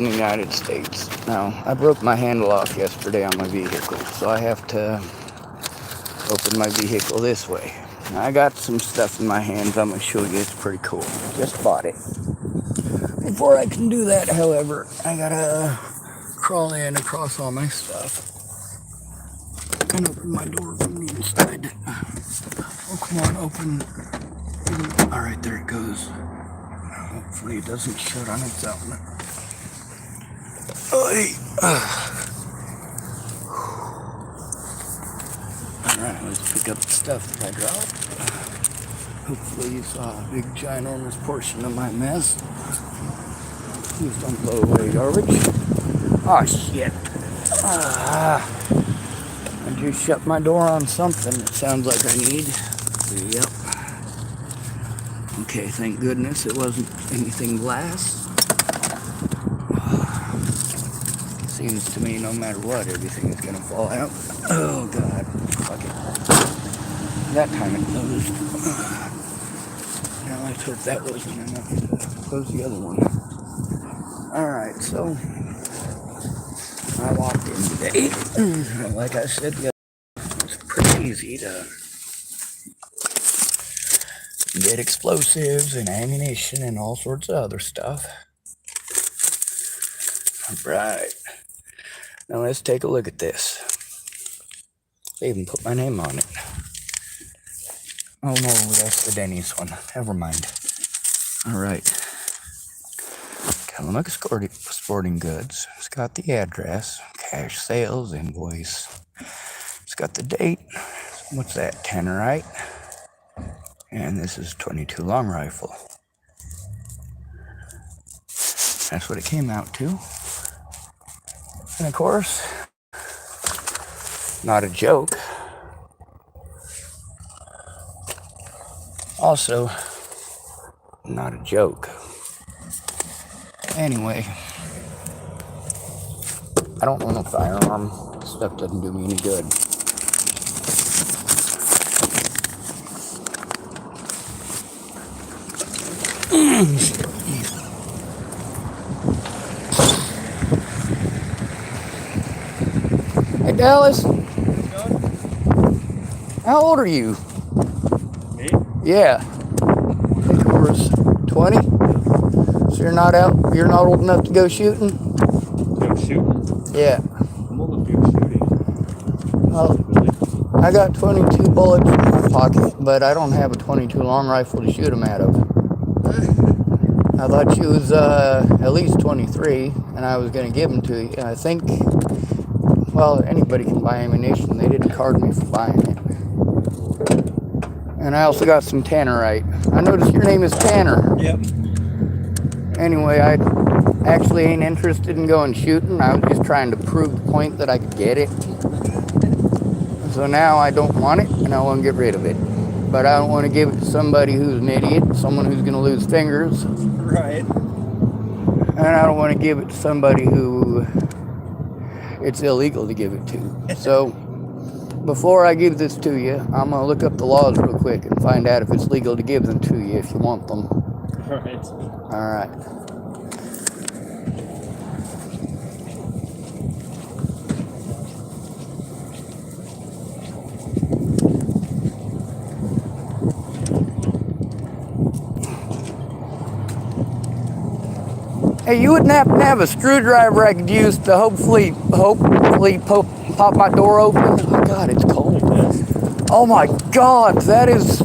in the United States. Now, I broke my handle off yesterday on my vehicle, so I have to open my vehicle this way. Now, I got some stuff in my hands I'm going to show you. It's pretty cool. Just bought it. Before I can do that, however, I gotta crawl in across all my stuff and open my door from the inside. Oh, come on, open. Alright, there it goes. Hopefully it doesn't shut on its own. Alright, let's pick up the stuff that I dropped. Hopefully you saw a big ginormous portion of my mess. Please don't blow away garbage. Oh shit. I just shut my door on something it sounds like I need. Yep. Okay, thank goodness it wasn't anything glass. Seems to me no matter what, everything is gonna fall out. Oh god. Fuck it. That time it closed. Now let's hope that wasn't enough to close the other one. Alright, so I walked in today. Like I said, it's pretty easy to get explosives and ammunition and all sorts of other stuff. Alright. Now let's take a look at this. They even put my name on it. Oh no, that's the Denny's one. Never mind. Alright. Tillamook Sporting Goods. It's got the address, cash sales, invoice. It's got the date. What's that? Tannerite. And this is 22 long rifle. That's what it came out to. And of course, not a joke. Also, not a joke. Anyway, I don't want a firearm. Stuff doesn't do me any good. Hey Dallas, how old are you? Me? Yeah. I think it was 20. So you're not old enough to go shooting? Go shooting? Yeah. I'm old enough to go shooting. Well, I got 22 bullets in my pocket, but I don't have a 22 long rifle to shoot them out of. I thought you was at least 23, and I was going to give them to you. I think, well, anybody can buy ammunition. They didn't card me for buying it. And I also got some Tannerite. I noticed your name is Tanner. Yep. Anyway, I actually ain't interested in going shooting. I was just trying to prove the point that I could get it. So now I don't want it, and I want to get rid of it. But I don't want to give it to somebody who's an idiot, someone who's going to lose fingers. Right. And I don't want to give it to somebody who it's illegal to give it to. So before I give this to you, I'm going to look up the laws real quick and find out if it's legal to give them to you if you want them. Right. All right. Hey, you wouldn't happen to have a screwdriver I could use to hopefully pop my door open? Oh God, it's cold. Oh my God, that is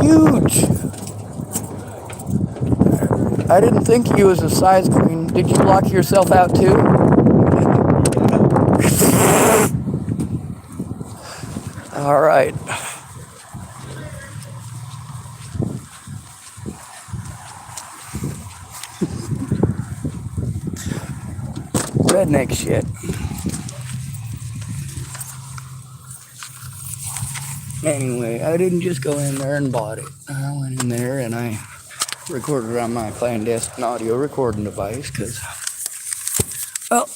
huge. I didn't think you was a size queen. Did you lock yourself out too? All right. Redneck shit. Anyway, I didn't just go in there and bought it. I went in there and I recorded on my clandestine audio recording device because, well,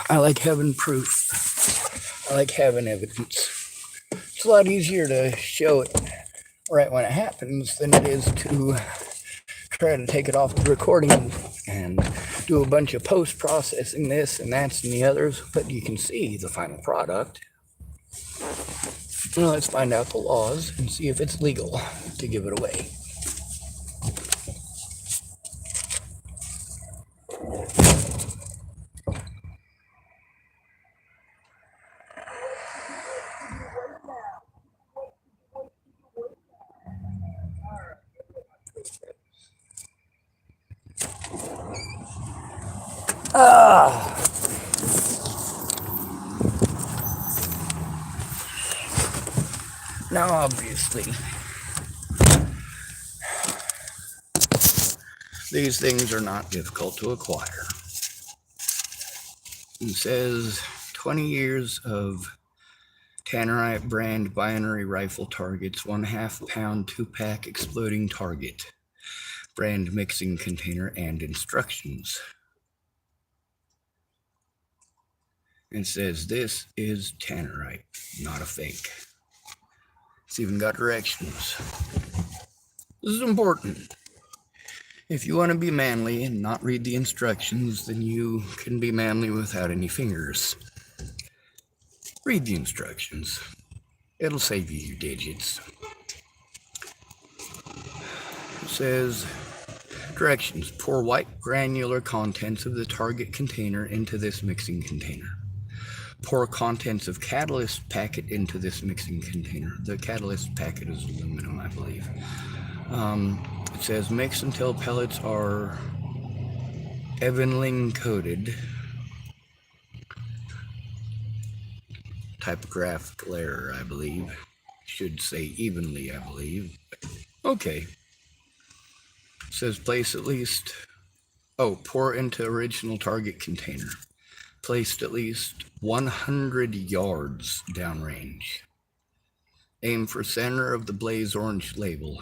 I like having proof. I like having evidence. It's a lot easier to show it right when it happens than it is to try to take it off the recording and do a bunch of post-processing this and that's and the others, but you can see the final product. Now let's find out the laws and see if it's legal to give it away. Now obviously these things are not difficult to acquire. It says 20 years of Tannerite brand binary rifle targets, 1/2 pound 2-pack exploding target, brand mixing container, and instructions. It says this is Tannerite, not a fake. It's even got directions. This is important. If you want to be manly and not read the instructions, then you can be manly without any fingers. Read the instructions. It'll save you your digits. It says, directions: pour white granular contents of the target container into this mixing container. Pour contents of catalyst packet into this mixing container. The catalyst packet is aluminum, I believe. It says mix until pellets are evenly coated. Typographical error, I believe. Should say evenly, I believe. Okay. It says place at least... pour into original target container. Placed at least 100 yards downrange. Aim for center of the blaze orange label.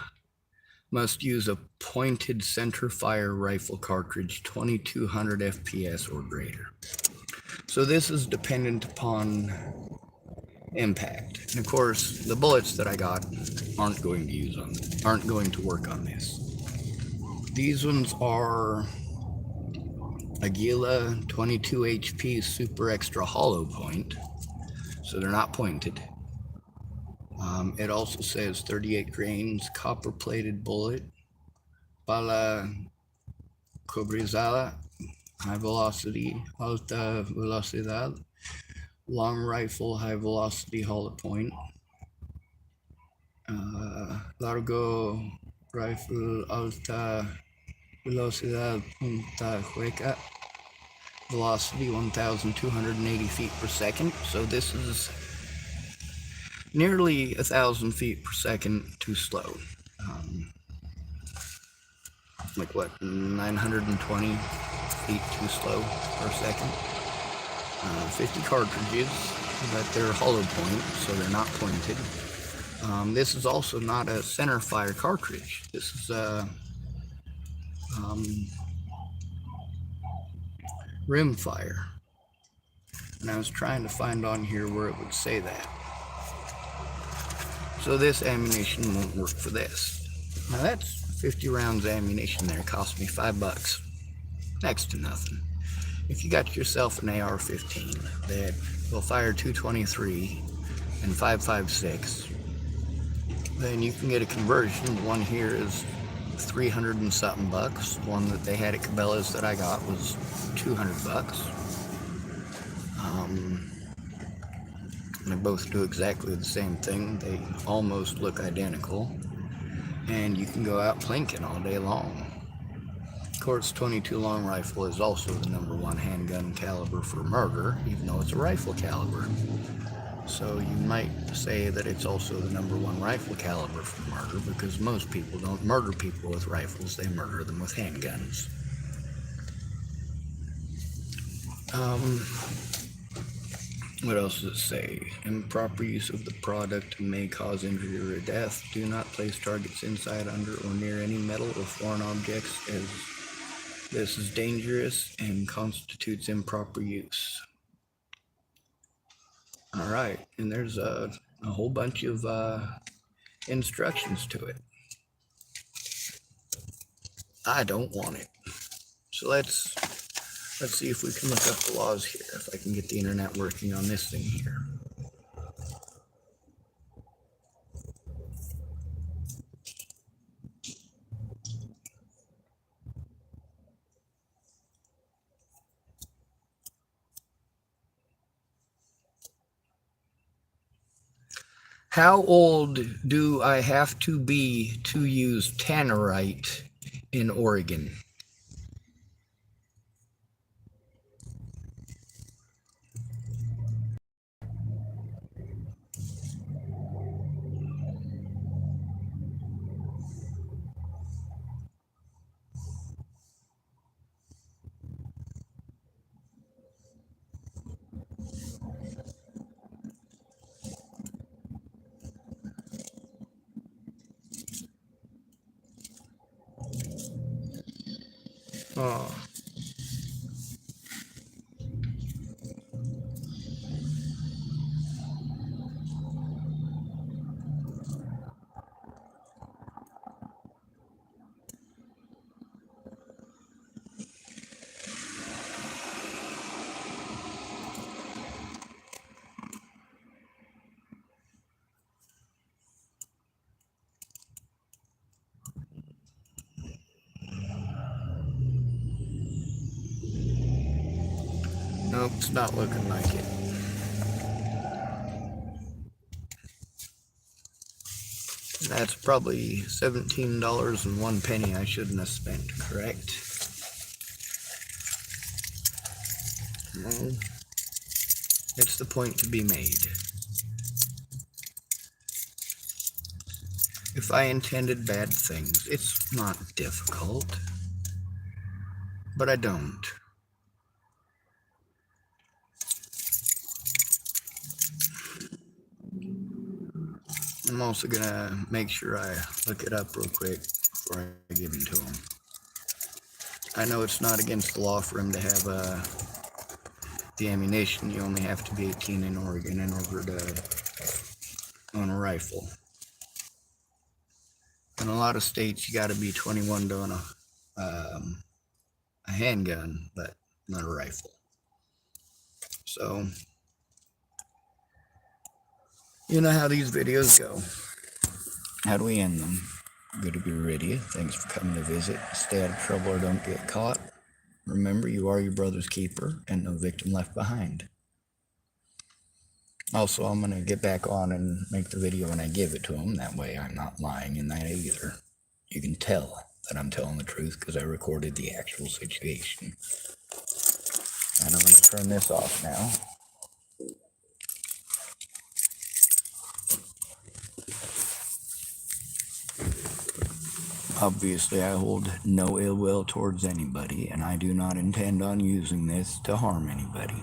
Must use a pointed center fire rifle cartridge, 2200 FPS or greater. So this is dependent upon impact. And of course, the bullets that I got aren't going to work on this. These ones are Aguila 22 HP Super Extra Hollow Point, so they're not pointed. It also says 38 grains, copper-plated bullet, bala cobrizada, high velocity, alta velocidad, long rifle, high velocity hollow point, largo rifle, alta velocidad punta hueca, velocity 1,280 feet per second. So this is nearly 1,000 feet per second too slow. Like what, 920 feet too slow per second. 50 cartridges, but they're hollow point, so they're not pointed. This is also not a center fire cartridge. This is a rim fire. And I was trying to find on here where it would say that. So this ammunition won't work for this. Now that's 50 rounds of ammunition there. Cost me $5. Next to nothing. If you got yourself an AR-15 that will fire 223 and 5.56, then you can get a conversion. One here is 300 and something bucks. One that they had at Cabela's that I got was 200 bucks. They both do exactly the same thing. They almost look identical. And you can go out plinking all day long. Of course, 22 long rifle is also the #1 handgun caliber for murder, even though it's a rifle caliber. So you might say that it's also the #1 rifle caliber for murder, because most people don't murder people with rifles, they murder them with handguns. What else does it say? Improper use of the product may cause injury or death. Do not place targets inside, under, or near any metal or foreign objects, as this is dangerous and constitutes improper use. Alright, and there's a whole bunch of instructions to it. I don't want it. So let's see if we can look up the laws here, if I can get the internet working on this thing here. How old do I have to be to use tannerite in Oregon? Oh. Nope, it's not looking like it. That's probably $17.01 I shouldn't have spent, correct? No. It's the point to be made. If I intended bad things, it's not difficult. But I don't. I'm also gonna make sure I look it up real quick before I give them to him. I know it's not against the law for him to have the ammunition. You only have to be 18 in Oregon in order to own a rifle. In a lot of states, you got to be 21 to own a handgun, but not a rifle. So, you know how these videos go. How do we end them? Good to be with you. Thanks for coming to visit. Stay out of trouble or don't get caught. Remember, you are your brother's keeper and no victim left behind. Also, I'm going to get back on and make the video when I give it to him. That way I'm not lying in that either. You can tell that I'm telling the truth because I recorded the actual situation. And I'm going to turn this off now. Obviously, I hold no ill will towards anybody, and I do not intend on using this to harm anybody.